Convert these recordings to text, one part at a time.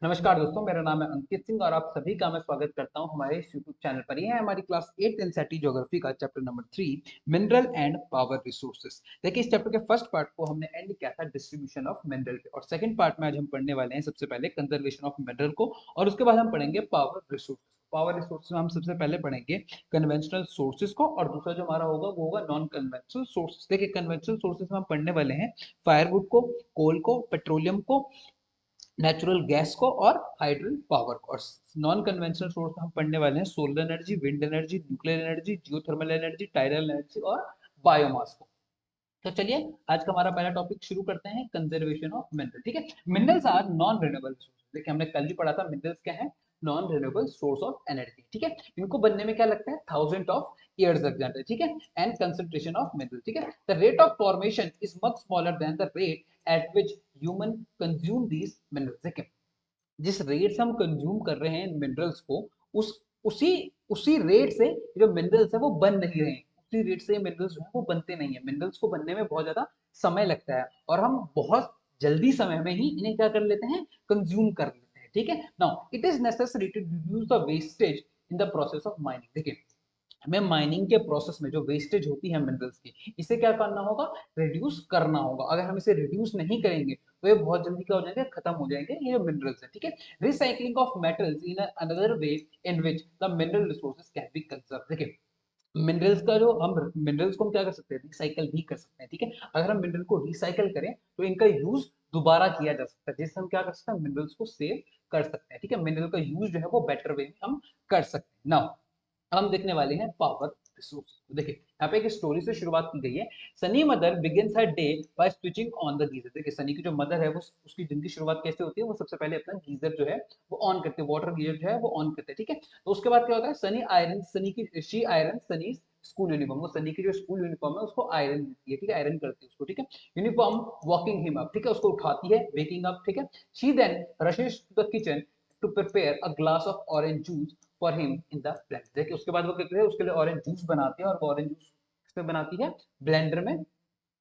नमस्कार दोस्तों, मेरा नाम है अंकित सिंह और आप सभी का मैं स्वागत करता हूं हमारे इस यूट्यूब चैनल पर। ये है हमारी क्लास 8 एनसीईआरटी ज्योग्राफी का chapter number 3, mineral and power resources. देखिए, इस चैप्टर के फर्स्ट पार्ट को हमने एंड किया था डिस्ट्रीब्यूशन ऑफ मिनरल पे, और सेकंड पार्ट में आज हम पढ़ने वाले हैं सबसे पहले कंजर्वेशन ऑफ मिनरल को, और उसके बाद हम पढ़ेंगे पावर रिसोर्सेज। पावर रिसोर्सेज में हम सबसे पहले पढ़ेंगे कन्वेंशनल सोर्सेज को, और दूसरा जो हमारा होगा वो होगा नॉन कन्वेंशनल सोर्सेज। देखिए, कन्वेंशनल सोर्सेज में हम पढ़ने वाले हैं फायरवुड को, कोल को, पेट्रोलियम को, नेचुरल गैस को और हाइड्रल पावर को। और नॉन कन्वेंशनल सोर्स हम पढ़ने वाले हैं solar energy, wind energy, nuclear energy, geothermal energy, tidal energy और बायोमास को। तो चलिए, आज का हमारा पहला टॉपिक शुरू करते हैं, कंजर्वेशन ऑफ मिनरल। ठीक है, minerals are non renewable resource. देखिए, हमने कल ही पढ़ा था मिनरल्स क्या है, non renewable source of energy. ठीक है, इनको बनने में क्या लगता है, थाउजेंड ऑफ ईयर्स लग जाते हैं। ठीक है, एंड कंसंट्रेशन ऑफ मिनरल, ठीक है, the rate of formation is much smaller than the rate at which human consume these minerals. देखिए, जिस रेट से हम कंज्यूम कर रहे हैं मिनरल्स को, उस उसी उसी रेट से जो मिनरल्स है वो बन नहीं रहे हैं। उसी रेट से मिनरल्स जो है वो बनते नहीं है। मिनरल्स को बनने में बहुत ज्यादा समय लगता है, और हम बहुत जल्दी समय में ही इन्हें क्या कर लेते हैं, कंज्यूम कर लेते हैं। ठीक है, now it is necessary to reduce the wastage in the process of mining. देखिए, हमें माइनिंग के प्रोसेस में जो वेस्टेज होती है मिनरल्स की, इसे क्या करना होगा, रिड्यूस करना होगा। अगर हम इसे रिड्यूस नहीं करेंगे तो ये बहुत जल्दी क्या हो जाएंगे, खत्म हो जाएंगे ये जो मिनरल्स है। ठीक है, recycling of metals in another way in which the mineral resources can be conserve. देखिए, मिनरल्स का जो हम मिनरल्स को हम क्या कर सकते हैं, रिसाइकल भी कर सकते हैं। ठीक है, अगर हम मिनरल को रिसाइकल करें तो इनका यूज दोबारा किया जा सकता है, जिससे हम क्या कर सकते हैं, मिनरल्स को सेव कर सकते हैं। ठीक है, मिनरल का यूज जो है वो बेटर वे में हम कर सकते हैं। नाउ हम देखने वाले हैं पावर रिसोर्स। देखिए, यहाँ पे एक स्टोरी से शुरुआत की गई है। Sunny mother begins her day by switching on the geyser. देखिए, सनी की जो मदर है वो उसकी दिन की शुरुआत कैसे होती है, वो सबसे पहले अपना गीजर जो है वो ऑन करते हैं, वाटर गीजर जो है वो ऑन करते हैं। ठीक है, तो उसके बाद क्या होता है, सनी की she iron Sunny school uniform, वो सनी की जो स्कूल यूनिफॉर्म है उसको आयरन देती है। ठीक है, आयरन करती है उसको। ठीक है, यूनिफॉर्म वॉकिंग हिम अप, ठीक है, उसको उठाती है, वेकिंग अप। ठीक है, she then rushes to the kitchen to prepare a glass of orange juice for him in the blender. देखिए, उसके बाद वो क्या करती है, उसके लिए ऑरेंज जूस बनाती है, और वो ऑरेंज जूस किसमें बनाती है, ब्लेंडर में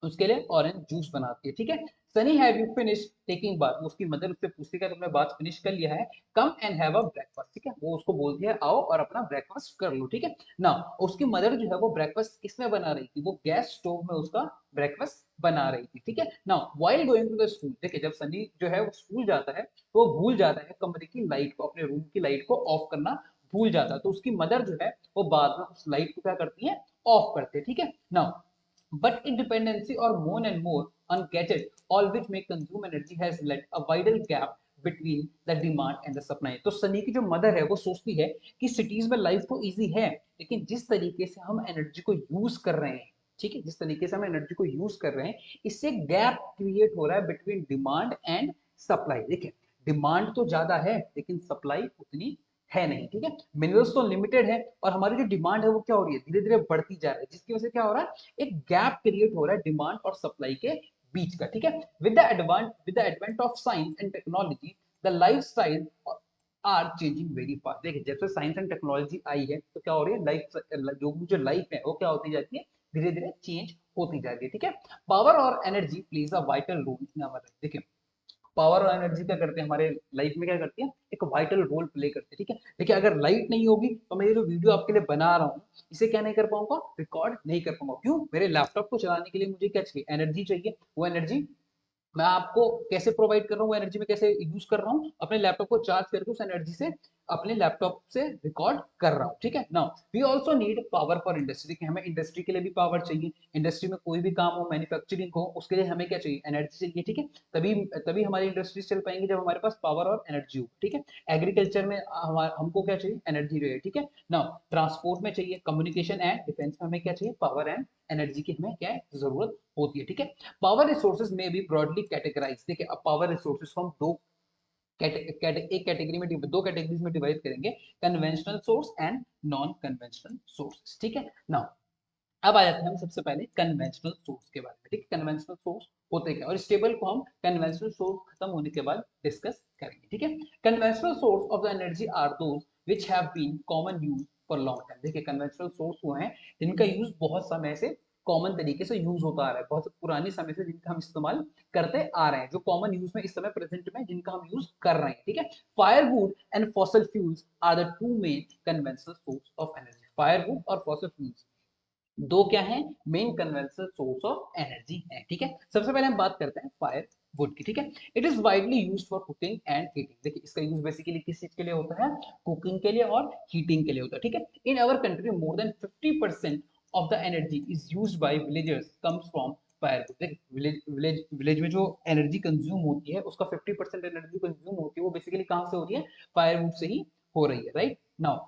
उसके लिए ऑरेंज जूस बनाती है। ठीक है, Sunny have you finish taking bath, उसकी मदर उससे पूछती है तुमने बात फिनिश कर लिया है, come and have a breakfast. ठीक है, वो उसको बोलती है आओ और अपना ब्रेकफास्ट कर लो। ठीक है ना, उसकी मदर जो है वो ब्रेकफास्ट किसमें बना रही थी, वो गैस स्टोव में उसका ब्रेकफास्ट बना रही थी। ठीक है ना, while going to the school, देखिए जब सनी जो है वो स्कूल जाता है तो वो भूल जाता है कमरे की लाइट को, अपने रूम की लाइट को ऑफ करना भूल जाता है। तो उसकी मदर जो है वो बाद में उस लाइट को क्या करती है, ऑफ करते हैं। ठीक है ना, but its dependency or more and more on gadget, all which may consume energy, has led a vital gap between the demand and the supply। तो सनी की जो मदर है वो सोचती है कि सिटीज में लाइफ तो इजी है, लेकिन जिस तरीके से हम एनर्जी को यूज कर रहे हैं, ठीक है, जिस तरीके से हम एनर्जी को यूज कर रहे हैं, इससे गैप क्रिएट हो रहा है बिटवीन डिमांड एंड सप्लाई। देखिए, डिमांड तो ज्यादा है लेकिन सप्लाई उतनी है नहीं। ठीक है, मिनरल्स तो लिमिटेड है, और हमारी जो डिमांड है वो क्या हो रही है, धीरे धीरे बढ़ती जा रही है, जिसकी वजह से क्या हो रहा है, एक गैप क्रिएट हो रहा है डिमांड और सप्लाई के बीच का। ठीक है, with the advent of science and technology, the lifestyle are changing very fast. देखिए, जब से साइंस एंड टेक्नोलॉजी आई है तो क्या हो रही है, लाइफ जो लाइफ है वो क्या होती जाती है, धीरे धीरे चेंज होती जा रही है। ठीक है, पावर और energy plays a vital role in our life. देखिए, पावर और एनर्जी क्या करते हैं हमारे लाइफ में, क्या करती है, एक वाइटल रोल प्ले करते हैं। ठीक है, देखिए अगर लाइट नहीं होगी तो मैं ये जो वीडियो आपके लिए बना रहा हूँ इसे क्या नहीं कर पाऊंगा, रिकॉर्ड नहीं कर पाऊंगा। क्यों, मेरे लैपटॉप को चलाने के लिए मुझे क्या चाहिए, एनर्जी चाहिए। वो एनर्जी मैं आपको कैसे प्रोवाइड कर रहा हूँ, वो एनर्जी में कैसे यूज कर रहा हूँ, अपने लैपटॉप को चार्ज करके उस एनर्जी से अपने लैपटॉप से रिकॉर्ड कर रहा हूँ। ठीक है, now we also need power for industry, कि हमें इंडस्ट्री के लिए भी पावर चाहिए। इंडस्ट्री में कोई भी काम हो, मैन्युफैक्चरिंग हो, उसके लिए हमें क्या चाहिए, एनर्जी चाहिए। ठीक है, तभी तभी हमारी इंडस्ट्रीज चल पाएंगी जब हमारे पास पावर और एनर्जी हो। ठीक है, एग्रीकल्चर में हमको क्या चाहिए, एनर्जी चाहिए। ठीक है, नाउ ट्रांसपोर्ट में चाहिए, कम्युनिकेशन एंड डिफेंस में हमें क्या चाहिए, पावर एंड एनर्जी की हमें क्या है, जरूरत होती है। ठीक है, पावर रिसोर्सेज में भी ब्रॉडली कैटेगराइज। देखिए, अब पावर रिसोर्सेज को हम एक कैटेगरी में दो कैटेगरीज में डिवाइड करेंगे, conventional source and non conventional source. ठीक है, नाउ अब आ जाते हैं हम सबसे पहले कन्वेंशनल सोर्स के बारे में। ठीक है, कन्वेंशनल सोर्स होते क्या, और इस टेबल को हम कन्वेंशनल सोर्स खत्म होने के बाद डिस्कस करेंगे। ठीक है, conventional source of the energy are those which have been common use for long time. देखिए, कन्वेंशनल सोर्स वो हैं जिनका यूज बहुत समय से कॉमन तरीके से यूज होता आ रहा है, बहुत पुराने समय से जिनका हम इस्तेमाल करते आ रहे हैं, जो कॉमन यूज में इस समय प्रेजेंट में जिनका हम यूज कर रहे हैं, ठीक है। Firewood and fossil fuels are the two main conventional source of energy. Firewood और फॉसल फ्यूल्स दो क्या है, main conventional source of energy है, ठीक है। सबसे पहले हम बात करते हैं फायर वुड की, ठीक है। It is widely used for cooking and heating. देखिए इसका यूज बेसिकली किस चीज के लिए होता है, कुकिंग के लिए और हीटिंग के लिए होता है, ठीक है। In our country more than 50% of the energy is used by villagers comes from firewood. देखिए विलेज में जो एनर्जी कंज्यूम होती है उसका 50% एनर्जी कंज्यूम होती है वो बेसिकली कहाँ से हो रही है, फायरवुड से ही हो रही है, right. Now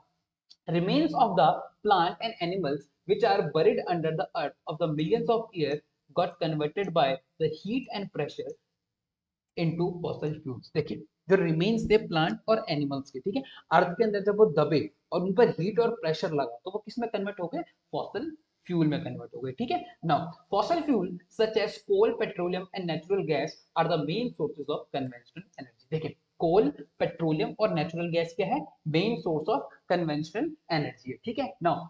remains of the plant and animals which are buried under the earth of the millions of years got converted by the heat and pressure into fossil fuels। देखिए जो रिमेन्स थे plant और animals के, ठीक है, अर्थ के अंदर जब वो दबे और उन पर हीट और प्रेशर लगा तो वो किस में कन्वर्ट हो गए, फॉसल फ्यूल में कन्वर्ट हो गए, ठीक है। Now fossil fuel such as coal, petroleum and natural gas are the main sources of conventional energy. देखिए कोल, पेट्रोलियम और नेचुरल गैस क्या है, main source of conventional energy है, ठीक है। Now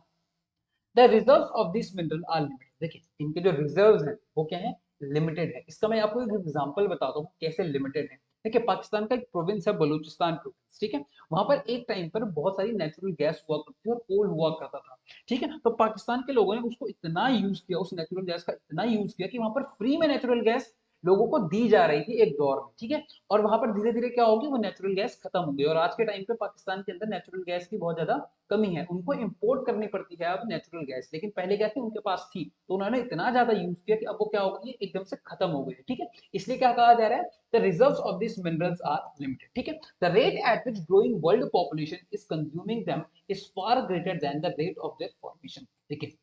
the reserves of this mineral are limited. देखिए इनके जो रिजर्व्स हैं वो क्या है, लिमिटेड है। इसका मैं आपको एक एग्जांपल बताता हूँ कैसे लिमिटेड है। देखिए पाकिस्तान का एक प्रोविंस है बलूचिस्तान प्रोविंस, ठीक है। वहां पर एक टाइम पर बहुत सारी नेचुरल गैस हुआ करती थी और कोल हुआ करता था, ठीक है। तो पाकिस्तान के लोगों ने उसको इतना यूज किया, उस नेचुरल गैस का इतना यूज किया कि वहां पर फ्री में नेचुरल गैस लोगों को दी जा रही थी एक दौर में, ठीक है। और वहां पर धीरे धीरे क्या होगी, वो नेचुरल गैस खत्म हो गई और आज के टाइम पे पाकिस्तान के अंदर नेचुरल गैस की बहुत ज्यादा कमी है, उनको इंपोर्ट करनी पड़ती है अब नेचुरल गैस। लेकिन पहले क्या थी, उनके पास थी तो उन्होंने इतना ज्यादा यूज किया कि अब वो क्या हो गई, एकदम से खत्म हो गई, ठीक है। इसलिए क्या कहा जा रहा है, the reserves of this minerals are limited, ठीक है। The rate at which growing world population is consuming them is far greater than the rate of their formation. देखिए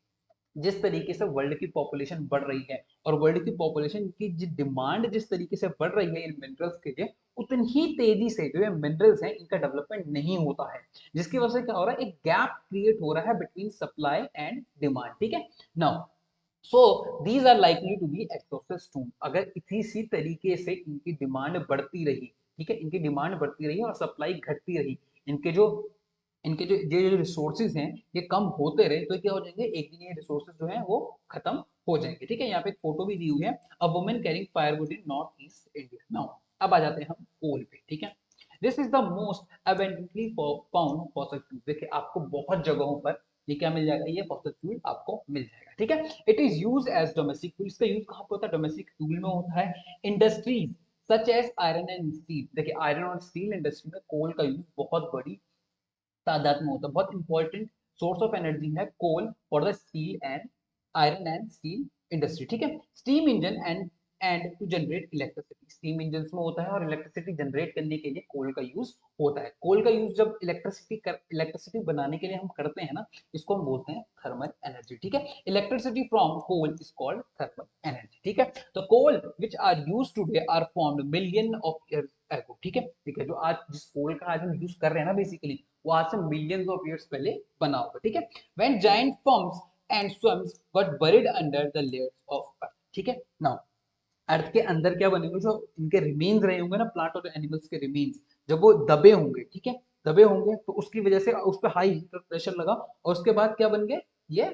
जिस तरीके से वर्ल्ड की पॉपुलेशन बढ़ रही है और वर्ल्ड की पॉपुलेशन की डिमांड जिस तरीके से बढ़ रही है इन मिनरल्स के लिए, उतनी ही तेजी से जो ये मिनरल्स हैं इनका डेवलपमेंट नहीं होता है, जिसकी वजह से क्या हो रहा है, एक गैप क्रिएट हो रहा है बिटवीन सप्लाई एंड डिमांड, ठीक है। Now so these are likely to be exhausted soon. अगर इसी तरीके से इनकी डिमांड बढ़ती रही, ठीक है, इनकी डिमांड बढ़ती रही और सप्लाई घटती रही, इनके जो ये रिसोर्सेज हैं ये कम होते रहे तो क्या हो जाएंगे, एक दिन ये रिसोर्सेज जो है वो खत्म हो जाएंगे, ठीक है। यहाँ पे एक फोटो भी दी हुई है, a woman carrying firewood in north east India. Now अब आ जाते हैं हम कोल पे, ठीक है। This is the most abundantly found fossil fuel. देखिए आपको बहुत जगहों पर ये क्या मिल जाएगा, ये फॉसिल फ्यूल आपको मिल जाएगा, ठीक है। It is use as domestic fuel. इसका यूज कहाँ पे होता है, डोमेस्टिक फ्यूल में होता है। Industries such as iron and steel. देखिए आयरन और स्टील इंडस्ट्री में कोल का यूज बहुत बड़ी तादाद में होता है, बहुत इंपॉर्टेंट सोर्स ऑफ एनर्जी है coal for the steel and iron and steel industry, ठीक है। Steam engine and to generate electricity, steam engine में होता है और इलेक्ट्रिसिटी जनरेट करने के लिए कोल का यूज होता है। कोल का यूज जब इलेक्ट्रिसिटी बनाने के लिए हम करते हैं ना, इसको हम बोलते हैं थर्मल एनर्जी, ठीक है। Electricity from coal is called thermal energy, ठीक है। तो coal which are use today are formed million of years ago, ठीक है। ठीक है जो आज जिस कोल का आज हम यूज कर रहे हैं ना बेसिकली, वो आज से मिलियंस ऑफ इयर्स पहले बना होगा, ठीक है। When giant forms and swarms got buried under the layers of earth, ठीक है। नाउ अर्थ के अंदर क्या बनेंगे, जो इनके रिमेन्स रहे होंगे ना, प्लांट और एनिमल्स के रिमेन्स, जब वो दबे होंगे, ठीक है, दबे होंगे तो उसकी वजह से उस पर हाई हीट और प्रेशर लगा और उसके बाद क्या बन गए, ये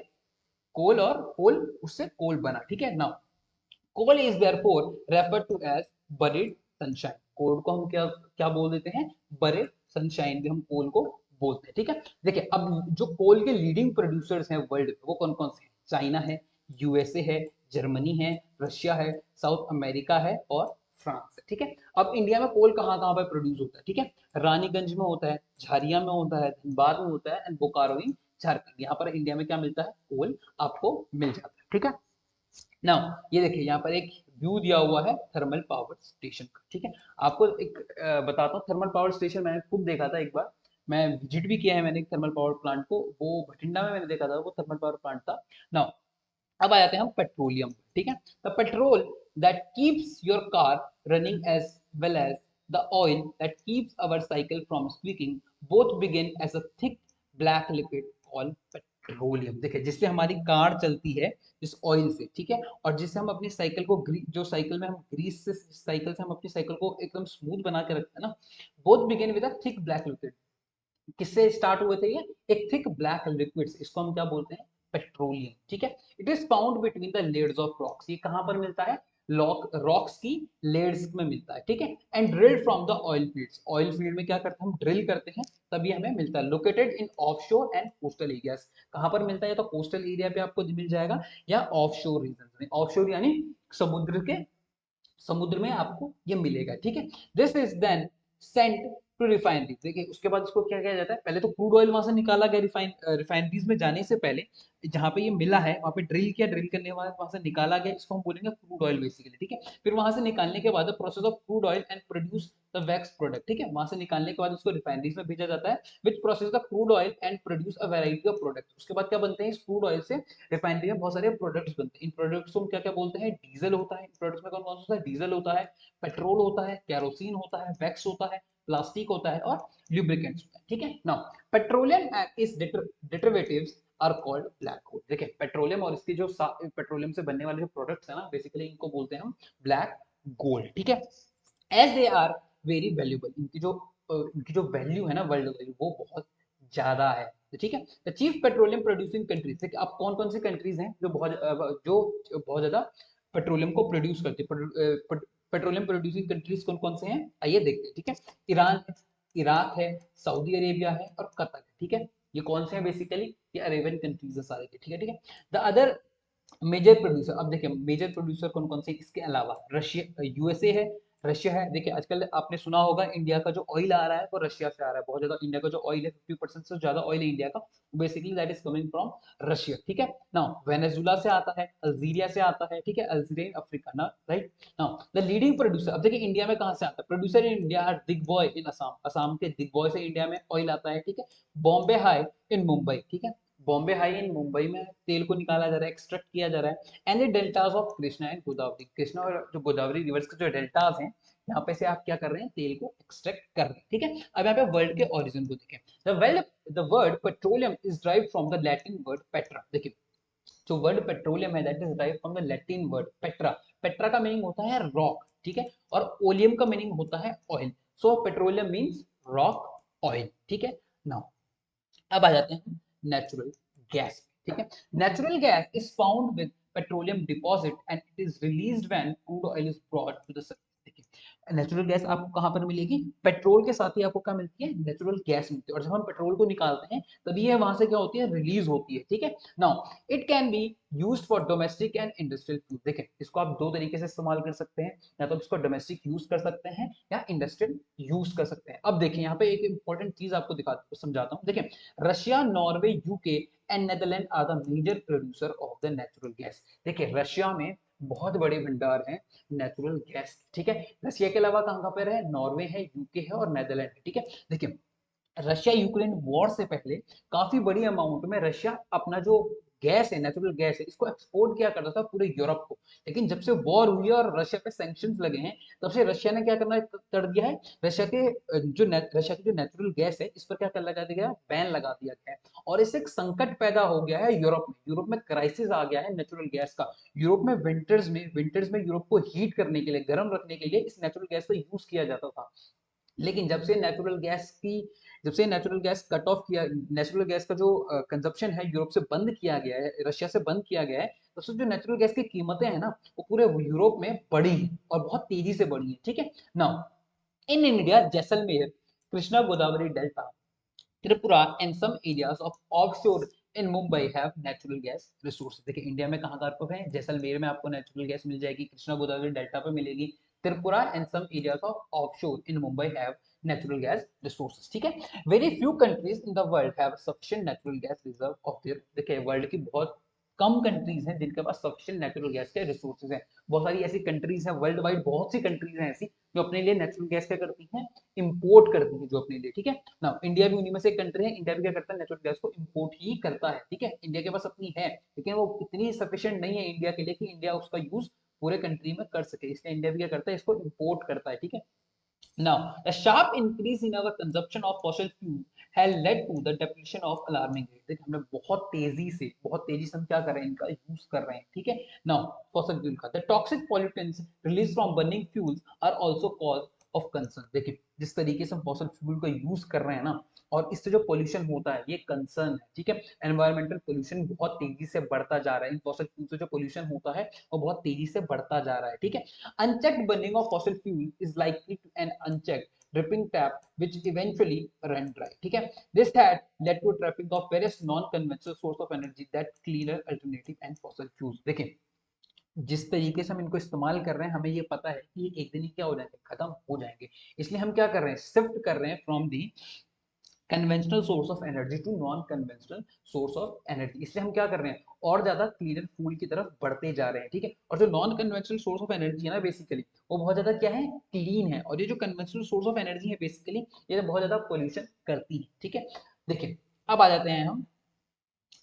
कोल, और कोल उससे कोल बना, ठीक है। Now coal is therefore referred to as buried sunshine. Coal को हम क्या क्या बोल देते हैं, बरीड सनशाइन भी हम कोल को बोलते हैं, ठीक है। देखिए अब जो कोल के लीडिंग प्रोड्यूसर्स हैं वर्ल्ड में वो कौन कौन से हैं, चाइना है, यूएसए है, जर्मनी है, रशिया है, साउथ अमेरिका है और फ्रांस है, ठीक है। अब इंडिया में कोल कहाँ कहाँ पर प्रोड्यूस होता है, ठीक है, रानीगंज में होता है, झारिया में होता है, धनबाद में होता है एंड बोकारो इन झारखंड। यहाँ पर इंडिया में क्या मिलता है, कोल आपको मिल जाता है, ठीक है। नाउ ये देखिए यहाँ पर एक व्यू दिया हुआ है थर्मल पावर स्टेशन का, ठीक है। आपको एक बताता हूँ, थर्मल पावर स्टेशन मैंने खुद देखा था एक बार, मैं विजिट भी किया है मैंने थर्मल पावर प्लांट को, वो भटिंडा में मैंने देखा था, वो थर्मल पावर प्लांट था। नाउ अब आ जाते हैं हम पेट्रोलियम, ठीक है। The petrol that keeps your car running as well as the oil that keeps our cycle from squeaking both begin as a thick black liquid called petroleum. देखिए जिससे हमारी कार चलती है इस ऑयल से, ठीक है, और जिससे हम अपनी साइकिल को जो साइकिल में हम ग्रीस से, साइकिल से हम अपनी साइकिल को एकदम स्मूथ बना के रखते हैं ना, both begin with a thick black liquid. किससे स्टार्ट हुए थे ये, एक थिक ब्लैक लिक्विड, इसको हम क्या बोलते हैं, पेट्रोलियम, ठीक है। It is found between the layers of rocks, ये कहां पर मिलता है, रॉक्स की लेयर्स में मिलता है, ठीक है। And drilled from the oil fields, oil field में क्या करते हैं हम, ड्रिल करते हैं, तभी हमें मिलता है। Located in offshore and coastal areas, कहां पर मिलता है, या तो कोस्टल एरिया पे आपको मिल जाएगा या ऑफशोर रीजन में, ऑफशोर यानी समुद्र में आपको ये मिलेगा, ठीक है। This is then sent to refinery, देखिए उसके बाद इसको क्या किया जाता है, पहले तो क्रूड ऑयल वहां से निकाला गया रिफाइनरीज में जाने से पहले, जहां पे ये मिला है वहां पे ड्रिल किया, ड्रिल करने के बाद वहां से निकाला गया, इसको हम बोलेंगे क्रूड ऑयल बेसिकली, ठीक है। फिर वहां से निकालने के बाद process of crude oil and produce the wax product, ठीक है। वहां से निकालने के बाद उसको रिफाइनरीज में भेजा जाता है, which process the crude oil and produce a variety of product. उसके बाद क्या बनते हैं, इस क्रूड ऑयल से रिफाइनरी में बहुत सारे प्रोडक्ट्स बनते हैं। इन प्रोडक्ट्स को हम क्या क्या बोलते हैं, डीजल होता है, इन प्रोडक्ट्स में कौन कौन सा होता है, डीजल होता है, पेट्रोल होता है, कैरोसिन होता है, वैक्स होता है, प्लास्टिक होता है और ल्यूब्रिकेंट्स होता है, ठीक है। Now petroleum is derivatives are called black gold, देखिए पेट्रोलियम और इसकी जो पेट्रोलियम से बनने वाले जो प्रोडक्ट्स है ना, बेसिकली इनको बोलते हैं हम ब्लैक गोल्ड, ठीक है। As they are very valuable, इनकी जो वैल्यू है ना, वर्ल्ड वैल्यू, वो बहुत ज्यादा है, तो ठीक है। The chief petroleum producing countries, देखिए अब कौन कौन सी कंट्रीज हैं जो बहुत ज्यादा पेट्रोलियम को प्रोड्यूस करती है, पेट्रोलियम प्रोड्यूसिंग कंट्रीज कौन कौन से हैं, आइए देखते हैं, ठीक है। ईरान है, इराक है, सऊदी अरेबिया है और कतर है, ठीक है। ये कौन से हैं बेसिकली, ये अरेबियन कंट्रीज है सारे के, ठीक है, ठीक है। द अदर मेजर प्रोड्यूसर, अब देखिए मेजर प्रोड्यूसर कौन कौन से, इसके अलावा रशिया, यूएसए है, रशिया है। देखिए आजकल आपने सुना होगा इंडिया का जो ऑयल आ रहा है वो रशिया से आ रहा है, बहुत ज्यादा इंडिया का जो ऑयल है 50% से ज्यादा ऑयल है इंडिया का, basically that is coming from Russia, ठीक है। नाउ वेनेजुला से आता है, अल्जीरिया से आता है, ठीक है, अल्जीरिया अफ्रीका ना, right. Now the leading producer, अब देखिए इंडिया में कहां से आता है, प्रोड्यूसर इन इंडिया आर दिग्बॉय इन असम, असम के दिग्बॉय से इंडिया में ऑयल आता है, ठीक है। बॉम्बे हाई इन मुंबई, ठीक है, बॉम्बे हाई इन मुंबई में तेल को निकाला जा रहा है, एक्सट्रैक्ट किया जा रहा है। And the deltas of Krishna and Godavari, Krishna और जो गोदावरी रिवर्स के जो डेल्टास हैं, यहाँ पे से आप क्या कर रहे हैं, तेल को एक्सट्रैक्ट कर रहे हैं, ठीक है। अब यहाँ पे वर्ल्ड के ओरिजिन को देखें, the word petroleum is derived from the Latin word Petra, देखिए जो वर्ड पेट्रोलियम है that is derived from the Latin word Petra, Petra का मीनिंग होता है रॉक, ठीक है, और ओलियम का मीनिंग होता है ऑयल, सो पेट्रोलियम मीन्स रॉक ऑयल, ठीक है। नाउ अब आ जाते हैं नेचुरल गैस, ठीक है। Natural gas is found with petroleum deposit and it is released when crude oil is brought to the surface, देखिए नेचुरल गैस आपको कहां पर मिलेगी, पेट्रोल के साथ ही आपको क्या मिलती है, नेचुरल गैस मिलती है, और जब हम पेट्रोल को निकालते हैं तभी ये वहां से क्या होती है, रिलीज होती है, ठीक है। Now it can be used for domestic and industrial use, देखिए इसको आप दो तरीके से इस्तेमाल कर सकते हैं, या तो इसको डोमेस्टिक यूज कर सकते हैं या इंडस्ट्रियल यूज कर सकते हैं। अब देखिए यहाँ पे एक इंपॉर्टेंट चीज आपको समझाता हूँ, देखिए Russia, Norway, UK and Netherland are the major producer of the natural gas, देखिए रशिया में बहुत बड़े भंडार हैं नेचुरल गैस, ठीक है। रशिया के अलावा कहाँ कहाँ पर है, नॉर्वे है, यूके है और नेदरलैंड है, ठीक है। देखिए रशिया यूक्रेन वॉर से पहले काफी बड़ी अमाउंट में रशिया अपना जो गैस है, नेचुरल गैस है, इसको एक्सपोर्ट किया करता था पूरे यूरोप को, लेकिन जब से वॉर हुई है और रशिया पे सैंक्शंस लगे हैं, तब से रशिया ने क्या करना कर दिया है, रशिया की जो नेचुरल गैस है इस पर क्या कर लगा दिया गया, बैन लगा दिया गया है, और इससे एक संकट पैदा हो गया है यूरोप में क्राइसिस आ गया है नेचुरल गैस का। यूरोप में विंटर्स में यूरोप को हीट करने के लिए, गर्म रखने के लिए इस नेचुरल गैस का यूज किया जाता था, लेकिन जब से नेचुरल गैस कट ऑफ किया, नेचुरल गैस का जो कंजप्शन है यूरोप से बंद किया गया है, रशिया से बंद किया गया है, तो जो नेचुरल गैस की कीमतें हैं ना, वो पूरे यूरोप में बढ़ी हैं और बहुत तेजी से बढ़ी हैं, ठीक है। Now in India Jaisalmer, Krishna Godavari delta, Tripura and some areas of offshore in Mumbai have natural gas resources, देखिए इंडिया में कहाँ कहाँ पे है, जैसलमेर में आपको नेचुरल गैस मिल जाएगी, कृष्णा गोदावरी डेल्टा पे मिलेगी, Tripura and some areas of offshore in Mumbai have natural gas resources, ठीक है। Very few countries in the world have sufficient natural gas reserve of their, देखिए वर्ल्ड की बहुत कम कंट्रीज हैं जिनके पास सफिशिएंट नेचुरल गैस के रिसोर्सेज हैं, बहुत सारी ऐसी कंट्रीज हैं वर्ल्ड वाइड, बहुत सी कंट्रीज हैं ऐसी जो अपने लिए नेचुरल गैस क्या करती हैं, इंपोर्ट करती है जो अपने लिए, ठीक है ना। इंडिया भी उन्हीं में से एक कंट्री है, इंडिया भी क्या करता है, नेचुरल गैस को इंपोर्ट ही करता है, ठीक है। इंडिया के पास अपनी है लेकिन वो इतनी सफिशिएंट नहीं है इंडिया के लिए कि इंडिया उसका यूज पूरे कंट्री में कर सके, इसलिए इंडिया भी क्या करता है, इसको इंपोर्ट करता है, ठीक है। Now, the sharp increase in our consumption of fossil fuel has led to the depletion of alarming rate. देखिए हमने बहुत तेजी से हम क्या कर रहे हैं, इनका यूज कर रहे हैं, ठीक है। Now, fossil fuel का the toxic pollutants released from burning fuels are also cause of concern. देखिए जिस तरीके से हम फॉसिल फ्यूल का यूज कर रहे हैं ना, और इससे जो पोल्यूशन होता है ये कंसर्न है, ठीक है। एनवायरमेंटल पोल्यूशन बहुत तेजी से बढ़ता जा रहा है, इन फॉसिल फ्यूल से जो पोल्यूशन होता है वो बहुत तेजी से बढ़ता जा रहा है, ठीक है। Unchecked burning of fossil fuel is likely to an unchecked dripping tap which eventually run dry, ठीक है। This had led to trapping of various non-conventional source of energy that cleaner alternative and fossil fuels। देखिए जिस तरीके से हम इनको इस्तेमाल कर रहे हैं हमें ये पता है कि एक दिन ही क्या हो जाएंगे, खत्म हो जाएंगे। इसलिए हम क्या कर रहे हैं, शिफ्ट कर रहे हैं from the conventional source of energy to non conventional source of energy. इसलिए हम क्या कर रहे हैं, और ज्यादा क्लीनर फ्यूल की तरफ बढ़ते जा रहे हैं, ठीक है। और जो non conventional source of energy है ना बेसिकली वो बहुत ज्यादा क्या है, क्लीन है, और ये जो कन्वेंशनल सोर्स ऑफ एनर्जी है बेसिकली ये बहुत ज्यादा पोल्यूशन करती है, ठीक है। देखिए अब आ जाते हैं हम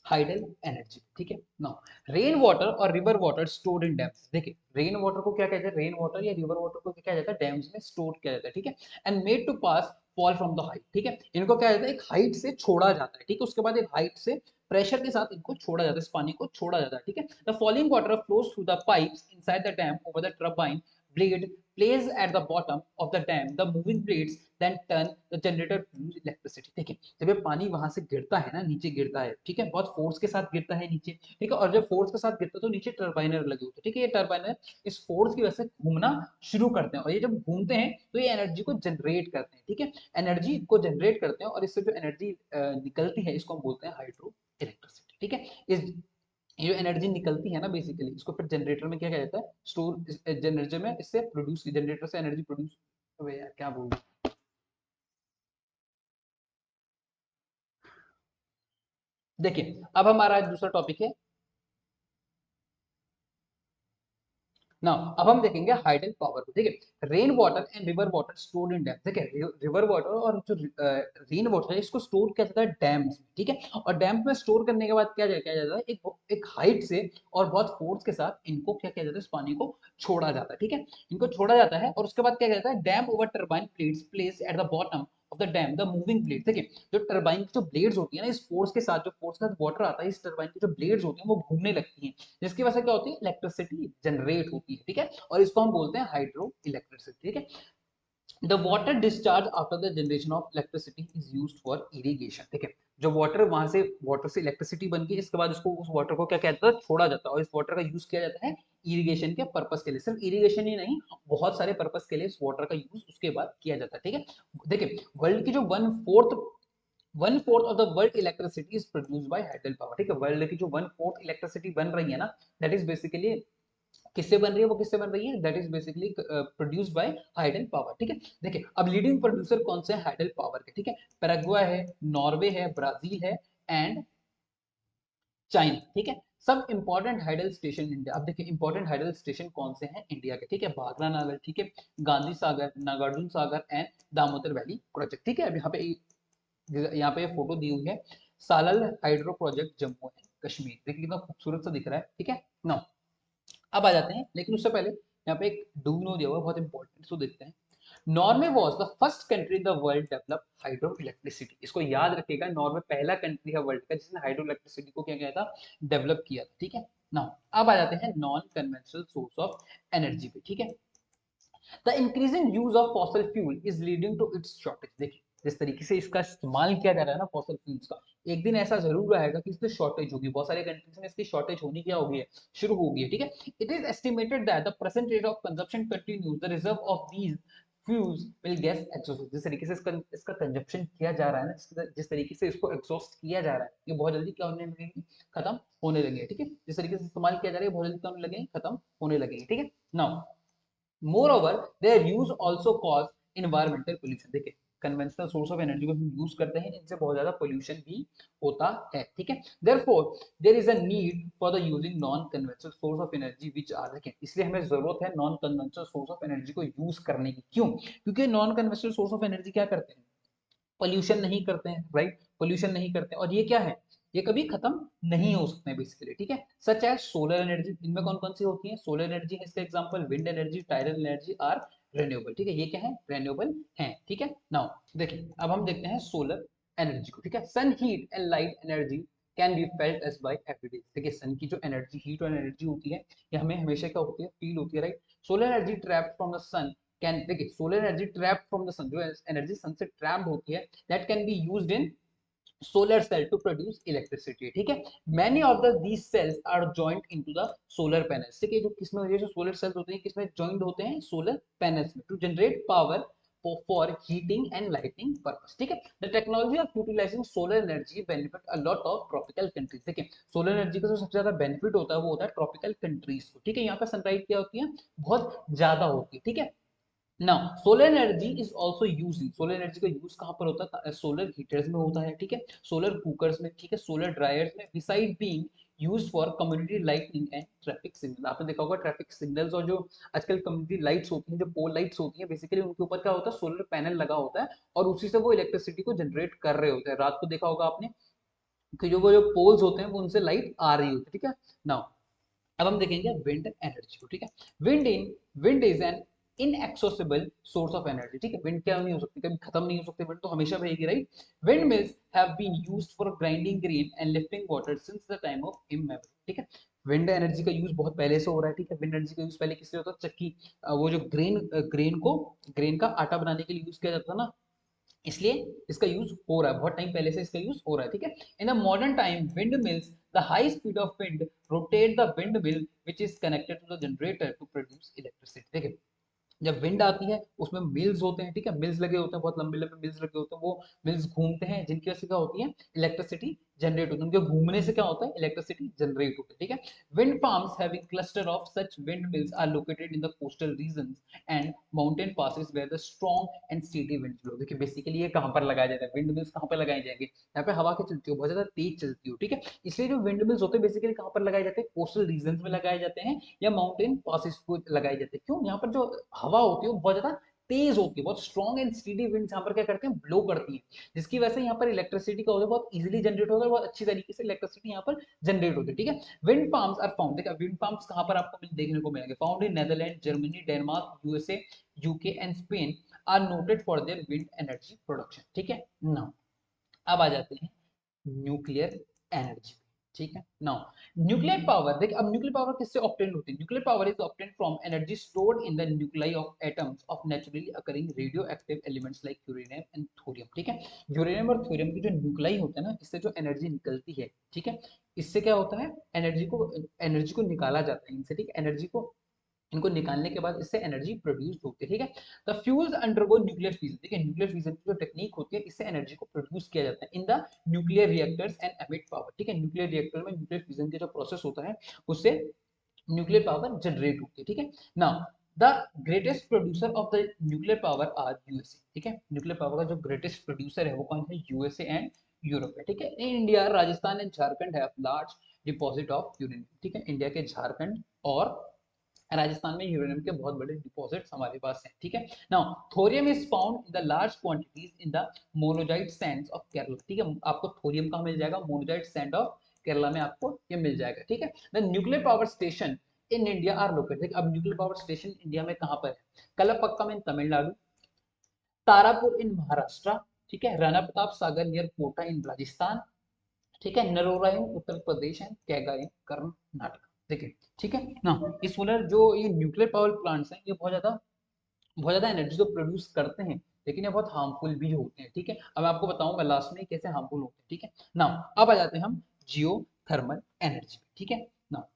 हाइडल एनर्जी, ठीक है। नाउ रेन वाटर और river water stored in dams. देखिए रेन वाटर को क्या कहते हैं, रेन वाटर या रिवर वाटर को क्या जाता है, डैम्स में स्टोर किया जाता है, ठीक है। And made to pass fall from the height, ठीक है। इनको क्या जाता है, एक हाइट से छोड़ा जाता है, ठीक है। उसके बाद एक हाइट से प्रेशर के साथ इनको छोड़ा जाता है, इस पानी को छोड़ा जाता है, ठीक है। The falling water flows through the pipes inside the dam over the turbine blade placed at the bottom of the dam. The moving blades then turn the generator produce electricity। ठीक है, जब ये पानी वहां से गिरता है ना, नीचे गिरता है, ठीक है, बहुत फोर्स के साथ गिरता है नीचे, ठीक है। और जब फोर्स के साथ गिरता है तो नीचे टर्बाइनर लगे होते हैं, ठीक है। ये टर्बाइनर इस फोर्स की वजह से घूमना शुरू करते हैं, और ये जब घूमते हैं तो ये एनर्जी को जनरेट करते हैं, ठीक है। एनर्जी को जनरेट करते हैं और इससे जो एनर्जी निकलती है इसको हम बोलते हैं हाइड्रो इलेक्ट्रिसिटी, ठीक है। इस ये जो एनर्जी निकलती है ना बेसिकली इसको फिर जनरेटर में क्या किया जाता है, स्टोर, जनरेटर में इससे प्रोड्यूस, जनरेटर से एनर्जी प्रोड्यूस, अबे यार क्या बोलूं। देखिए अब हमारा दूसरा टॉपिक है ना, अब हम देखेंगे हाइडल पावर को, ठीक है। Rain water and river water stored in dam, ठीक है। रिवर वाटर और जो रेन वाटर है इसको स्टोर किया जाता है डैम्स में, ठीक है। और डैम्स में स्टोर करने के बाद क्या किया जाता है, एक हाइट से और बहुत फोर्स के साथ इनको क्या किया जाता है, इस पानी को छोड़ा जाता है, ठीक है। इनको छोड़ा जाता है और उसके बाद क्या किया जाता है, dam over turbine plates place at the bottom of the dam the moving plate, ठीक है। जो टर्बाइन की जो ब्लेड्स होती है ना, इस फोर्स के साथ, जो फोर्स के साथ वाटर आता है, इस टर्बाइन की जो ब्लेड्स होती हैं वो घूमने लगती हैं, जिसकी वजह से क्या होती है, इलेक्ट्रिसिटी जनरेट होती है, ठीक है। और इसको हम बोलते हैं हाइड्रो इलेक्ट्रिसिटी, ठीक है। The water discharge after the generation of electricity is used for irrigation, ठीक है। जो वाटर वहां से, वाटर से इलेक्ट्रिसिटी बन गई, इसके बाद उसको, उस वाटर को क्या कहता है, छोड़ा जाता है, और इस वाटर का यूज किया जाता है इरिगेशन के पर्पस के लिए। सिर्फ इरिगेशन ही नहीं, बहुत सारे पर्पस के लिए इस वाटर का यूज उसके बाद किया जाता है, ठीक है। देखिए वर्ल्ड की जो one fourth of the world electricity is produced by hydel power, ठीक है। वर्ल्ड की जो वन फोर्थ इलेक्ट्रिसिटी बन रही है ना, दैट इज बेसिकली किससे बन रही है, वो किससे बन रही है, that is basically produced by hydel power, ठीक है। देखिए अब लीडिंग प्रोड्यूसर कौन से हैं हाइडल पावर के, ठीक है। पैराग्वे है, नॉर्वे है, ब्राजील है एंड चाइना, ठीक है। सब इंपॉर्टेंट हाइडल स्टेशन इंडिया। अब देखिए इंपॉर्टेंट हाइडल स्टेशन कौन से हैं इंडिया के, ठीक है। भाखड़ा नागर, ठीक है, Gandhi Sagar, Nagarjuna Sagar and Damodar valley project, ठीक है। अब यहाँ पे फोटो दी हुई है, Salal hydro project Jammu and Kashmir. देखिए कितना खूबसूरत सा दिख रहा है, ठीक है ना। अब आ जाते हैं, लेकिन उससे पहले यहाँ पे एक डू नो दिया हुआ है बहुत इंपॉर्टेंट, इसको देखते हैं। Norway was the first country in the world develop hydro electricity. इसको याद रखिएगा, नॉर्वे पहला कंट्री है वर्ल्ड का जिसने हाइड्रो इलेक्ट्रिसिटी को क्या किया था, डेवलप किया था, ठीक है ना। अब आ जाते हैं non conventional source of energy पे, ठीक है। The increasing use of fossil fuel is leading to its shortage. देखिए जिस तरीके से इसका इस्तेमाल किया जा रहा है ना फॉसिल फ्यूल्स का, एक दिन ऐसा जरूर आएगा कि इसमें शॉर्टेज होगी, बहुत सारे कंट्रीज में इसकी शॉर्टेज होनी क्या होगी है, शुरू हो गई है, ठीक है। It is estimated that the present rate of consumption continues the reserve of these fuels will gas exhaust. जिस तरीके से इसका कंजप्शन किया जा रहा है ना, जिस तरीके से इसको एग्जॉस्ट किया जा रहा है, ये बहुत जल्दी क्या होने लगेगी, खत्म होने लगेंगे, ठीक है। जिस तरीके से इस्तेमाल किया जा रहा है बहुत जल्दी क्या होने लगेंगे, खत्म होने लगेंगे, ठीक है। Now moreover their use also cause environmental pollution. देखिए कन्वेंशनल सोर्स ऑफ एनर्जी को हम यूज करते हैं, इनसे बहुत ज्यादा पोल्यूशन भी होता है, ठीक है। Therefore there is a need for the using non conventional source of energy which are, देखिए इसलिए हमें जरूरत है non conventional source of energy को यूज करने की। क्यों? क्योंकि non conventional source of energy क्या करते हैं, पोल्यूशन नहीं करते हैं, राइट, पोल्यूशन नहीं करते हैं, और ये क्या है, ये कभी खत्म नहीं हो सकते हैं बेसिकली, ठीक है। सच है सोलर एनर्जी, इनमें कौन कौन सी होती है, सोलर एनर्जी है इसका example, wind energy, tidal energy are renewable, ठीक है। ये क्या है, रेन्यूएबल है, ठीक है। नाउ देखिए अब हम देखते हैं सोलर एनर्जी को, ठीक है। Sun heat and light energy can be felt as by everyday. देखिए सन की जो एनर्जी, हीट और एनर्जी होती है, ये हमें हमेशा क्या होती है, फील होती है, right. Solar energy trapped from the sun can, देखिए solar energy trap from the sun, जो एनर्जी सन से ट्रैप्ड होती है, that can be used in solar cell to produce electricity, ठीक है। Many of the these cells are joint into the solar panels, ठीक है। जो किसमें, ये जो सोलर सेल्स होते हैं किसमें जॉइंट होते हैं, सोलर पैनल्स में, to generate power for heating and lighting purpose, ठीक है। The technology of utilising solar energy benefit a lot of tropical countries, ठीक है। सोलर एनर्जी का जो सबसे ज्यादा बेनिफिट होता है वो होता है ट्रॉपिकल कंट्रीज को, ठीक है। यहाँ पे सनलाइट क्या होती है, बहुत ज्यादा होती है, ठीक है। Now solar energy is also use in, solar energy का यूज कहां पर होता है, सोलर हीटर्स में होता है, ठीक है, सोलर कुकर्स में, ठीक है, सोलर ड्रायर्स में, beside being used for community lighting and traffic signal. आपने देखा होगा ट्रैफिक सिग्नल्स और जो आजकल कम्युनिटी लाइट्स होती हैं, जो पोल लाइट्स होती हैं, बेसिकली उनके ऊपर क्या होता है, सोलर पैनल लगा होता है और उसी से वो इलेक्ट्रिसिटी को जनरेट कर रहे होते हैं। रात को देखा होगा आपने कि जो वो जो पोल्स होते हैं वो उनसे लाइट आ रही होती है, ठीक है। नाउ अब हम देखेंगे विंड एनर्जी को, ठीक है। Wind is an inaccessible source of energy, ठीक है। विंड क्या नहीं हो सकती, कभी खत्म नहीं हो सकती, विंड तो हमेशा रहेगी, right. Wind mills have been used for grinding grain and lifting water since the time of imagine, ठीक है। विंड एनर्जी का यूज बहुत पहले से हो रहा है, ठीक है। विंड एनर्जी का यूज पहले किससे होता है, चक्की, वो जो ग्रेन का आटा बनाने के लिए यूज किया जाता था ना, इसलिए इसका यूज हो रहा है, बहुत टाइम पहले से इसका यूज हो रहा है, ठीक है। In the modern time wind mills, the high speed of wind rotate the wind mill which is connected to the generator to produce electricity, ठीक है। जब विंड आती है उसमें मिल्स होते हैं, ठीक है, मिल्स लगे होते हैं, बहुत लंबे लंबे मिल्स लगे होते हैं, वो मिल्स घूमते हैं जिनकी वजह से क्या होती है, इलेक्ट्रिसिटी जनरेट होती है, उनके घूमने से क्या होता है, इलेक्ट्रिसिटी जनरेट होती है, ठीक है। Wind farms having cluster of such wind mills are located in the coastal regions and mountain passes where the strong and steady winds blow. देखिए बेसिकली ये कहां पर लगाया जाता है, विंड मिल्स कहां पर लगाए जाएंगे, यहाँ पे हवा की चलती हो, बहुत ज्यादा तेज चलती हो, ठीक है। इसलिए जो विंड मिल्स होते हैं बेसिकली कहां पर लगाए जाते हैं, कोस्टल रीजन में लगाए जाते हैं या माउंटेन पासेस को लगाए जाते हैं। क्यों, यहाँ पर जो हवा होती है वो बहुत ज्यादा तेज होती है, बहुत स्ट्रॉन्ग एंड स्टीडी विंड्स यहाँ पर क्या करते हैं, ब्लो करती है, जिसकी वजह से यहाँ पर इलेक्ट्रिसिटी का होता है बहुत इजीली जनरेट होता है, बहुत अच्छी तरीके से इलेक्ट्रिसिटी यहाँ पर जनरेट होती है, ठीक है। विंड फार्म्स आर फाउंड, देखिए विंड फार्म्स कहाँ पर आपको देखने को मिलेंगे, found in Netherland, Germany, Denmark, USA, UK and Spain are noted for their wind energy production, ठीक है। नाउ अब आ जाते हैं न्यूक्लियर एनर्जी, ठीक है। नाउ न्यूक्लियर पावर, देखिए अब न्यूक्लियर पावर किससे ऑब्टेन होती है, nuclear power is obtain from energy stored in the nuclei of atoms of naturally occurring radio active elements like uranium and thorium, ठीक है। यूरेनियम और थोरियम की जो न्यूक्लाई होते हैं ना, इससे जो एनर्जी निकलती है, ठीक है, इससे क्या होता है, एनर्जी को निकाला जाता है इनसे, ठीक है। एनर्जी को इनको निकालने के बाद इससे एनर्जी प्रोड्यूस होती है, ठीक है। The fuels undergo nuclear fission, देखिए न्यूक्लियर फिजन की जो टेक्निक होती है इससे एनर्जी को प्रोड्यूस किया जाता है in the nuclear reactors and emit power, ठीक है। न्यूक्लियर रिएक्टर में न्यूक्लियर फिजन के जो प्रोसेस होता है उससे न्यूक्लियर पावर जनरेट होती है, ठीक है। Now the greatest producer of the nuclear power are USA, ठीक है। न्यूक्लियर पावर का जो ग्रेटेस्ट प्रोड्यूसर है वो कौन है, यूएसए एंड यूरोप है, ठीक है। In India Rajasthan and Jharkhand have large deposit of uranium, ठीक है। इंडिया के झारखंड और राजस्थान में यूरेनियम के बहुत बड़े डिपॉजिट्स हमारे पास हैं, ठीक है। Now thorium is found in the large quantities in the monazite Sands of Kerala, ठीक है। आपको थोरियम कहाँ मिल जाएगा, मोनोजाइट सैंड ऑफ केरला में आपको ये मिल जाएगा, ठीक है। The nuclear power station in India are located, अब न्यूक्लियर पावर स्टेशन इंडिया में कहाँ पर है, कलपक्कम इन तमिलनाडु, तारापुर इन महाराष्ट्र, ठीक है, राणा प्रताप सागर नियर कोटा इन राजस्थान, ठीक है, नरोरा इन उत्तर प्रदेश एंड कैगा इन कर्नाटक, देखिए, ठीक है ना। ये सोलर जो ये न्यूक्लियर पावर प्लांट्स हैं ये बहुत ज्यादा एनर्जी तो प्रोड्यूस करते हैं, लेकिन ये बहुत हार्मफुल भी होते हैं, ठीक है। अब मैं आपको बताऊंगा लास्ट में कैसे हार्मफुल होते हैं, ठीक है ना। अब आ जाते हैं हम जियो थर्मल एनर्जी, ठीक है ना।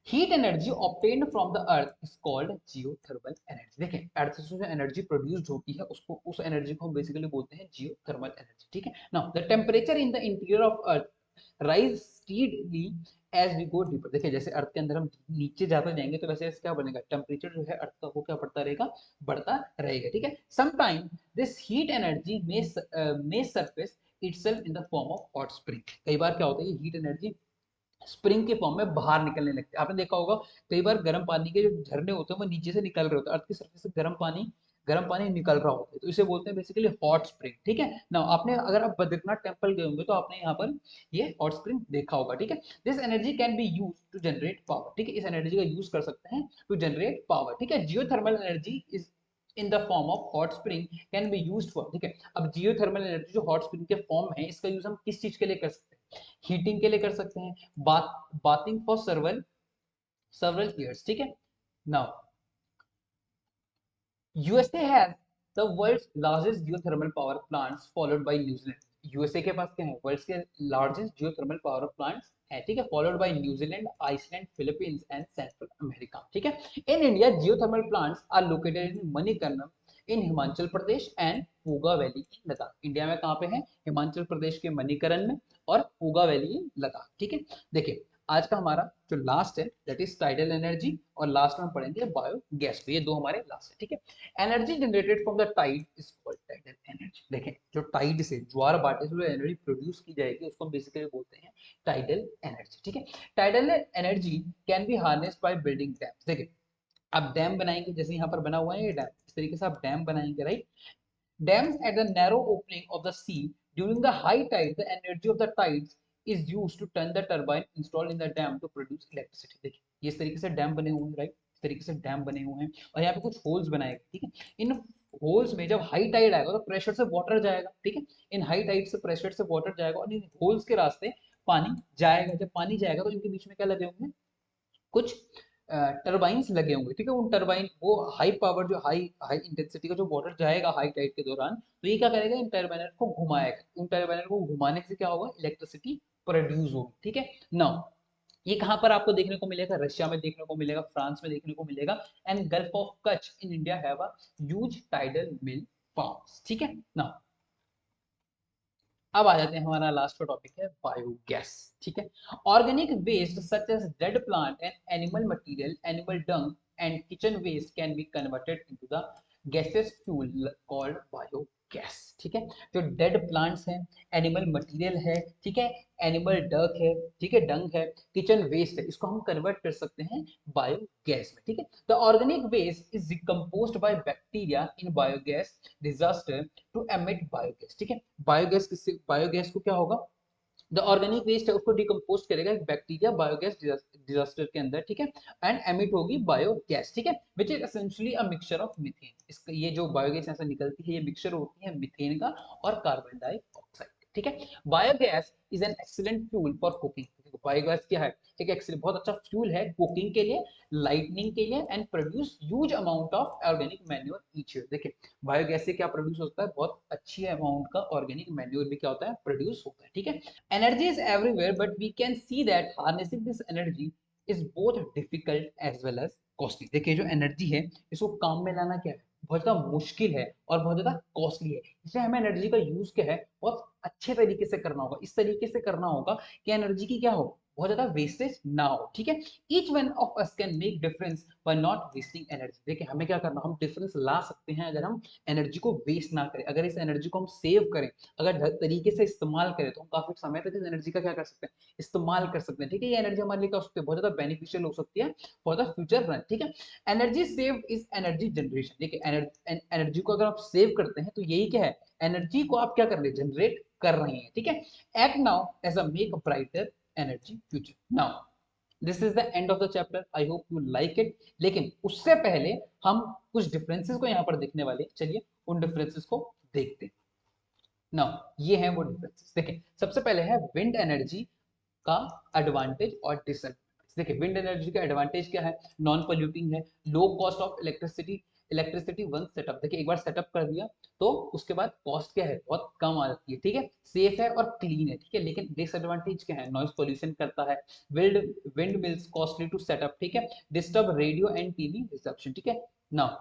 Heat energy obtained from the earth is called geothermal energy, देखिए अर्थ से जो एनर्जी प्रोड्यूस होती है उसको, उस एनर्जी को हम बेसिकली बोलते हैं जियोथर्मल एनर्जी, ठीक है। Now the temperature in the interior of earth rise steadily as we go deeper, देखिए जैसे अर्थ के अंदर हम नीचे जाते जाएंगे तो वैसे क्या बनेगा, टेम्परेचर जो है अर्थ का वो क्या बढ़ता रहेगा, बढ़ता रहेगा, ठीक है। Sometime this heat energy may surface itself in the form of hot spring, कई बार क्या होता है ये हीट एनर्जी स्प्रिंग के फॉर्म में बाहर निकलने लगते हैं, आपने देखा होगा कई बार गर्म पानी के जो झरने होते हैं वो नीचे से निकल रहे होते हैं, अर्थ की सरफेस से गर्म पानी निकल रहा होता है, तो इसे बोलते हैं बेसिकली हॉट स्प्रिंग, ठीक है ना। आपने अगर आप बद्रीनाथ टेम्पल गए होंगे तो आपने यहाँ पर ये हॉट स्प्रिंग देखा होगा, ठीक है। This energy can be use to generate power, ठीक है, इस एनर्जी का यूज कर सकते हैं टू जनरेट पावर, ठीक है। Geothermal energy is in the form of hot spring can be used for, ठीक है। अब जियोथर्मल एनर्जी जो हॉट स्प्रिंग के फॉर्म है इसका यूज हम किस चीज के लिए कर सकते हैं, हीटिंग के लिए कर सकते हैं, bathing for several several years, ठीक है। Now USA has the world's largest geothermal power plants followed by New Zealand. USA के पास क्या है, वर्ल्ड्स के लार्जेस्ट जियोथर्मल पावर प्लांट्स है, ठीक है, followed by New Zealand, Iceland, Philippines and Central America, ठीक है। In India geothermal plants are located in Manikaran in Himachal Pradesh and Puga valley in Ladakh. India में कहाँ पे है, हिमाचल प्रदेश के मणिकरण में और पूगा वैली इन लद्दाख, ठीक है। देखिए आज का हमारा जो लास्ट है दैट इज टाइडल एनर्जी, और लास्ट में हम पढ़ेंगे बायोगैस, तो ये दो हमारे लास्ट है, ठीक है। Energy generated from the tide is called tidal energy. देखें जो टाइड से, ज्वार भाटे से जो एनर्जी प्रोड्यूस की जाएगी उसको हम बेसिकली बोलते हैं टाइडल एनर्जी, ठीक है। Tidal energy can B harnessed by building dams. देखिए आप डैम बनाएंगे, जैसे यहाँ पर बना हुआ है ये डैम, इस तरीके से आप डैम बनाएंगे, right. Dams at the narrow opening of the sea during the high tide, the energy of the tides is used to turn the turbine installed in the dam to produce electricity। देखिए ये इस तरीके से dam बने हुए हैं, right, इस तरीके से डैम बने हुए हैं और यहाँ पे कुछ होल्स बनाए गए, ठीक है। इन होल्स में जब हाई टाइड आएगा तो प्रेशर से वाटर जाएगा, ठीक है। इन हाई टाइड से प्रेशर से वाटर जाएगा और इन होल्स के रास्ते पानी जाएगा। जब पानी जाएगा तो इनके बीच में क्या लगे होंगे, कुछ टरबाइंस लगे होंगे, ठीक है। उन टरबाइन वो हाई पावर जो हाई हाई इंटेंसिटी का जो वाटर जाएगा हाई टाइड के दौरान, तो ये क्या करेगा, इन टरबाइनर को घुमाएगा। उन टरबाइनर को घुमाने से क्या होगा, इलेक्ट्रिसिटी प्रोड्यूस होगी, ठीक है। नाउ ये कहां पर आपको देखने को मिलेगा, रशिया में देखने को मिलेगा, फ्रांस में देखने को मिलेगा। And gulf of Kutch in India have a huge tidal mill farms, ठीक है। नाउ अब आ जाते हैं, हमारा लास्ट का टॉपिक है बायोगैस, ठीक है। Organic waste such as dead plant and animal material, animal dung and kitchen waste can be converted into the gases fuel called biogas, ठीक है। जो डेड प्लांट्स हैं, एनिमल मटेरियल है, ठीक है, एनिमल डंग है, ठीक है, डंग है, किचन वेस्ट है, इसको हम कन्वर्ट कर सकते हैं बायोगैस में, ठीक है। The organic waste is decomposed by bacteria in biogas digester to emit biogas, ठीक है। बायोगैस किससे, बायोगैस को क्या होगा, द ऑर्गेनिक वेस्ट है उसको डिकम्पोज करेगा एक बैक्टीरिया बायोगैस डिजास्टर के अंदर, ठीक है। एंड एमिट होगी बायोगैस, ठीक है, which is essentially a mixture of methane. इसका ये जो बायोगैस यहाँ से निकलती है ये मिक्सचर होती है मीथेन का और कार्बन डाइऑक्साइड, ठीक है। Biogas is an excellent fuel for cooking. Biogas क्या है, एक एक्सीलेंट बहुत अच्छा फ्यूल है कुकिंग के लिए, लाइटनिंग के लिए, and produce huge amount of organic manure each year. देखिए बायोगैस से क्या प्रोड्यूस होता है, बहुत अच्छी अमाउंट का ऑर्गेनिक मैन्योर भी क्या होता है, प्रोड्यूस होता है, ठीक है। Energy is everywhere, but we can see that harnessing this energy is both difficult as well as costly। देखिए जो एनर्जी है इसको काम में लाना क्या है, बहुत ज्यादा मुश्किल है और बहुत ज्यादा कॉस्टली है। इसलिए हमें एनर्जी का यूज क्या है, बहुत अच्छे तरीके से करना होगा, इस तरीके से करना होगा कि एनर्जी की क्या हो, बहुत ज्यादा वेस्टेज ना हो, ठीक है। Each one of us can make difference bye not wasting energy. देखिए हमें क्या करना, हम डिफरेंस ला सकते हैं अगर हम एनर्जी को वेस्ट ना करें, अगर इस एनर्जी को हम सेव करें, अगर तरीके से इस्तेमाल करें तो हम काफी समय तक इस एनर्जी का क्या कर सकते हैं, इस्तेमाल कर सकते हैं, ठीक है। ये एनर्जी हमारे लिए क्या हो सकती है, बहुत ज्यादा बेनिफिशियल हो सकती है फॉर द फ्यूचर रन, ठीक है। Energy save is energy generation. देखिए एनर्जी को अगर आप सेव करते हैं तो यही क्या है, एनर्जी को आप क्या कर रहे हैं, जनरेट कर रहे हैं, ठीक है। Act now as a make brighter energy future. Now this is the end of the chapter, I hope you like it. लेकिन उससे पहले हम कुछ डिफरेंसेस को यहाँ पर देखने वाले हैं, चलिए उन डिफरेंसेस को देखते हैं। नाउ ये है वो डिफरेंसेस, देखिए सबसे पहले है विंड एनर्जी का एडवांटेज और डिसएडवांटेज। देखिए विंड एनर्जी का एडवांटेज क्या है, नॉन पोल्यूटिंग है, low cost of electricity, electricity one setup. देखिए एक बार सेटअप कर दिया तो उसके बाद कॉस्ट क्या है, बहुत कम आ जाती है, ठीक है। सेफ है और क्लीन है, ठीक है। लेकिन डिसएडवांटेज क्या है, नॉइज पोल्यूशन करता है, wind wind mills costly to set up, ठीक है, disturb radio and TV reception, ठीक है। नाउ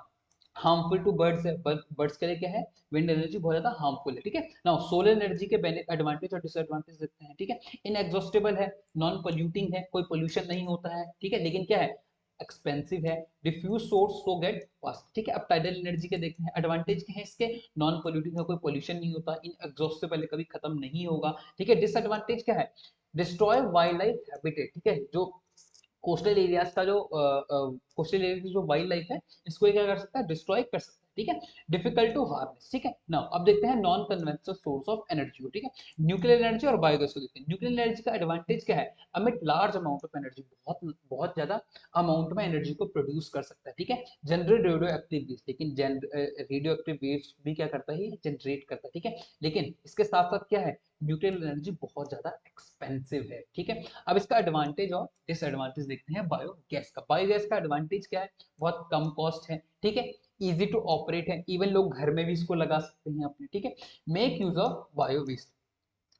हार्मफुल टू बर्ड्स है, बर्ड्स के लिए क्या है, विंड एनर्जी बहुत ज्यादा हार्मफुल है, ठीक है। नाउ सोलर एनर्जी के एडवांटेज और डिसएडवांटेज देखते हैं, ठीक है। इनएग्जॉस्टेबल है, नॉन पोल्यूटिंग है, कोई पोल्यूशन नहीं होता है, ठीक है। लेकिन क्या है, एक्सपेंसिव है, diffuse source so get fast, ठीक है। अब टाइडल एनर्जी के देखते हैं, एडवांटेज क्या है इसके, नॉन पोल्यूटिंग है, कोई पोल्यूशन नहीं होता, इनएग्जॉस्टेबल है, कभी खत्म नहीं होगा, ठीक है। डिसएडवांटेज क्या है, डिस्ट्रॉय वाइल्ड लाइफ हैबिटेट, ठीक है। जो कोस्टल एरियाज का जो कोस्टल एरिया की जो वाइल्ड लाइफ है इसको ये क्या कर सकता है, डिस्ट्रॉय कर सकता है, ठीक है। डिफिकल्ट टू हार्नेस, ठीक है। नाउ अब देखते हैं non conventional source of energy को, ठीक है। न्यूक्लियर एनर्जी और बायोगैस को देखते हैं। न्यूक्लियर एनर्जी का एडवांटेज क्या है, अमिट लार्ज अमाउंट ऑफ एनर्जी, बहुत बहुत ज्यादा अमाउंट में एनर्जी को प्रोड्यूस कर सकता है, ठीक है। जनरेट रेडियो एक्टिव वेव्स, लेकिन रेडियो एक्टिव वेव्स भी क्या करता है, जनरेट करता है, ठीक है। लेकिन इसके साथ साथ क्या है, न्यूक्लियर एनर्जी बहुत ज्यादा एक्सपेंसिव है, ठीक है। अब इसका एडवांटेज और डिसएडवांटेज देखते हैं बायोगैस का। बायोगैस का एडवांटेज क्या है, बहुत कम कॉस्ट है, ठीक है, इजी टू ऑपरेट है, इवन लोग घर में भी इसको लगा सकते हैं अपने, ठीक है। Make use of bio waste,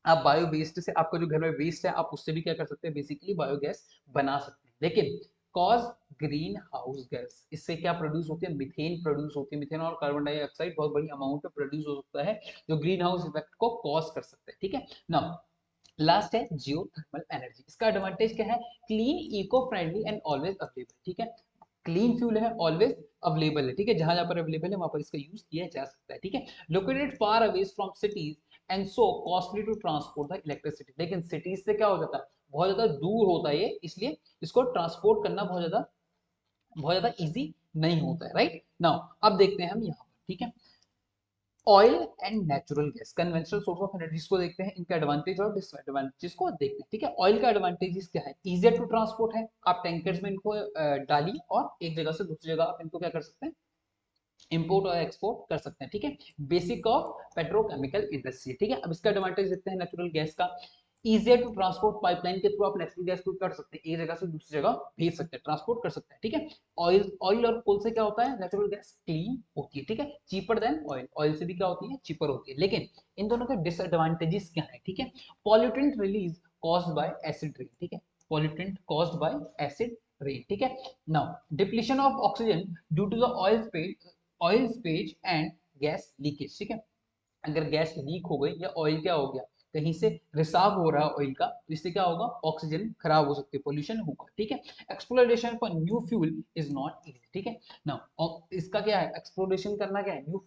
आप बायो वेस्ट से, आपका जो घर में वेस्ट है आप उससे भी क्या कर सकते हैं, बेसिकली बायोगैस बना सकते हैं। लेकिन कॉज ग्रीन हाउस गैस, इससे क्या प्रोड्यूस होती है, मिथेन प्रोड्यूस होती है। मिथेन और कार्बन डाइऑक्साइड बहुत बड़ी अमाउंट में प्रोड्यूस हो सकता है, जो ग्रीन हाउस इफेक्ट को कॉज कर सकते हैं, ठीक है ना। लास्ट है जियोथर्मल एनर्जी, इसका एडवांटेज क्या है, clean, eco friendly and always available, ठीक है। क्लीन फ्यूल है, ऑलवेज अवेलेबल है, ठीक है, जहां जहां पर अवेलेबल है वहां पर इसका यूज किया जा सकता है, ठीक है। Located far away from cities and so costly to transport the electricity, लेकिन सिटीज से क्या हो जाता है, बहुत ज्यादा दूर होता है ये, इसलिए इसको ट्रांसपोर्ट करना बहुत ज्यादा इजी नहीं होता है, राइट नाउ। अब देखते हैं हम यहाँ पर, ठीक है, oil and natural gas, conventional source of energy को देखते हैं, इनका एडवांटेज और डिसएडवांटेज को देखते हैं, ठीक है। ऑयल का एडवांटेज क्या है, इजियर टू ट्रांसपोर्ट है, आप टैंकर्स में इनको डालिए और एक जगह से दूसरी जगह आप इनको क्या कर सकते हैं, इंपोर्ट और एक्सपोर्ट कर सकते हैं, ठीक है। बेसिक ऑफ पेट्रोकेमिकल इंडस्ट्री, ठीक है। अब इसका एडवांटेज देखते हैं नेचुरल गैस का, इजियर टू ट्रांसपोर्ट, पाइपलाइन के थ्रू आप नेचुरल गैस को कर सकते हैं, एक जगह से दूसरी जगह भेज सकते हैं, ट्रांसपोर्ट कर सकते हैं, ठीक है। ऑयल और कोल से क्या होता है, नेचुरल गैस क्लीन होती है, ठीक है, चीपर देन ऑयल, ऑयल से भी क्या होती है, चीपर होती है। लेकिन इन दोनों के डिसएडवांटेजेस क्या है, ठीक है, pollutant release caused by acid rain, ठीक है, pollutant caused by acid rain, ठीक है। Now depletion of oxygen due to the oil spillage and gas leakage, ठीक है, अगर गैस लीक हो गई या ऑयल क्या हो गया, कहीं से रिसाव हो रहा है ऑयल का, तो इससे क्या होगा, ऑक्सीजन खराब हो सकती है, पोल्यूशन होगा, ठीक है। Exploration for new fuel is not easy, ठीक है ना। इसका क्या है, एक्सप्लोरेशन करना क्या है, न्यू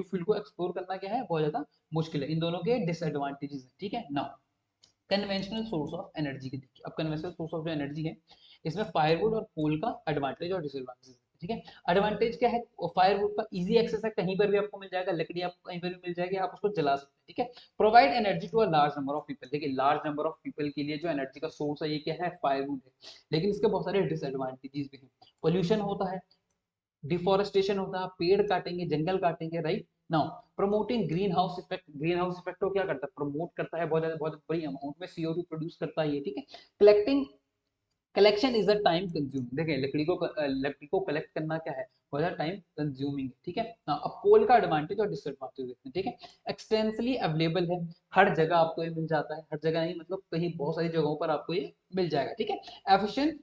फ्यूल को एक्सप्लोर करना क्या है, बहुत ज्यादा मुश्किल है। इन दोनों के डिसएडवांटेजेस है, ठीक है ना। कन्वेंशनल सोर्स ऑफ एनर्जी की देखिए, अब कन्वेंशनल सोर्स ऑफ जो एनर्जी है, इसमें फायरवुड और कोल का एडवांटेज और डिसएडवांटेज, ठीक है। एडवांटेज क्या है, फायरवुड का इजी एक्सेस है, कहीं पर भी आपको मिल जाएगा, लकड़ी आपको कहीं पर भी मिल जाएगी, आप उसको जला सकते हैं, ठीक है। Provide energy to a large number of people, देखिए लार्ज नंबर ऑफ पीपल के लिए जो एनर्जी का सोर्स है ये क्या है, फायरवुड है। लेकिन इसके बहुत सारे डिसएडवांटेजेस भी हैं, पोल्यूशन होता है, डिफोरेस्टेशन होता है, पेड़ काटेंगे, जंगल काटेंगे, right now. Promoting green house effect, green house effect को क्या करता है, प्रमोट करता है, बहुत बड़ी अमाउंट में CO2 प्रोड्यूस करता है ये, ठीक है। Collecting, collection is a time consuming, देखिए लकड़ी को कलेक्ट करना क्या है, बहुत ज्यादा टाइम कंज्यूमिंग है, ठीक है ना। अब कोल का एडवांटेज और डिसएडवांटेज देखते हैं, ठीक है। एक्सटेंसली अवेलेबल है, हर जगह आपको ये मिल जाता है, हर जगह नहीं मतलब कहीं बहुत सारी जगहों पर आपको ये मिल जाएगा, ठीक है। Efficient,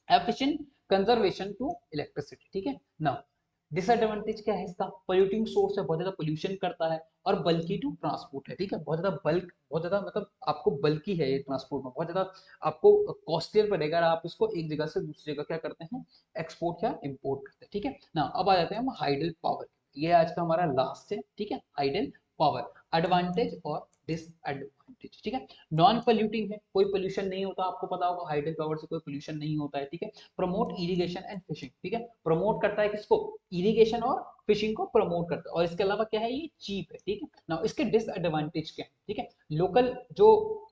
efficient conservation to electricity, ठीक है ना। डिसएडवांटेज क्या है इसका, पोल्यूटिंग सोर्स है, बहुत ज्यादा पोल्यूशन करता है, और बल्की टू ट्रांसपोर्ट है, ठीक है, बहुत ज्यादा बल्क, बहुत ज्यादा मतलब आपको बल्की है ये ट्रांसपोर्ट में, बहुत ज्यादा आपको कॉस्टलियर पड़ेगा, आप इसको एक जगह से दूसरी जगह क्या करते हैं, एक्सपोर्ट या इंपोर्ट करते हैं, ठीक है ना। अब आ जाते हैं हम हाइडल पावर, ये आज का हमारा लास्ट है, ठीक है। हाइडल पावर, एडवांटेज और डिसएडवांटेज, ठीक है। नॉन पोल्यूटिंग है, कोई पोल्यूशन नहीं होता, आपको पता होगा हाइडल पावर से कोई पोल्यूशन नहीं होता है, ठीक है। प्रमोट इरिगेशन एंड फिशिंग, ठीक है, प्रमोट करता है किसको, इरिगेशन और फिशिंग को प्रमोट करता है, और इसके अलावा क्या है, ये चीप है, ठीक है ना। इसके डिसएडवांटेज क्या है, ठीक है, लोकल जो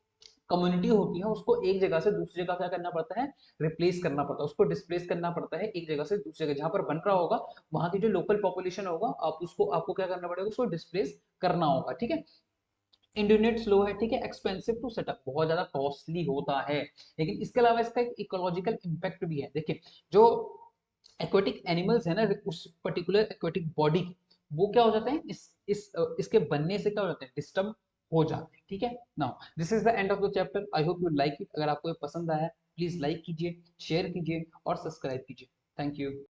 कम्युनिटी होती है उसको एक जगह से दूसरी जगह क्या करना पड़ता है, रिप्लेस करना पड़ता है, उसको डिस्प्लेस करना पड़ता है एक जगह से दूसरी जगह, जहां पर बन रहा होगा वहां की जो लोकल पॉपुलेशन होगा, आप उसको, आपको क्या करना पड़ेगा, उसको डिस्प्लेस करना होगा, ठीक है। इंटरनेट स्लो है, ठीक है, एक्सपेंसिव टू सेटअप, बहुत ज्यादा कॉस्टली होता है। लेकिन इसके अलावा इसका एक इकोलॉजिकल इम्पैक्ट भी है, देखिए जो एक्वेटिक एनिमल्स है ना, उस पर्टिकुलर एक्वेटिक बॉडी, वो क्या हो जाते हैं, इसके बनने से क्या हो जाते हैं, डिस्टर्ब हो जाते हैं, ठीक है। Now this is the end of the chapter, I hope you like it, अगर आपको ये पसंद आया प्लीज लाइक कीजिए, शेयर कीजिए और सब्सक्राइब कीजिए, थैंक यू।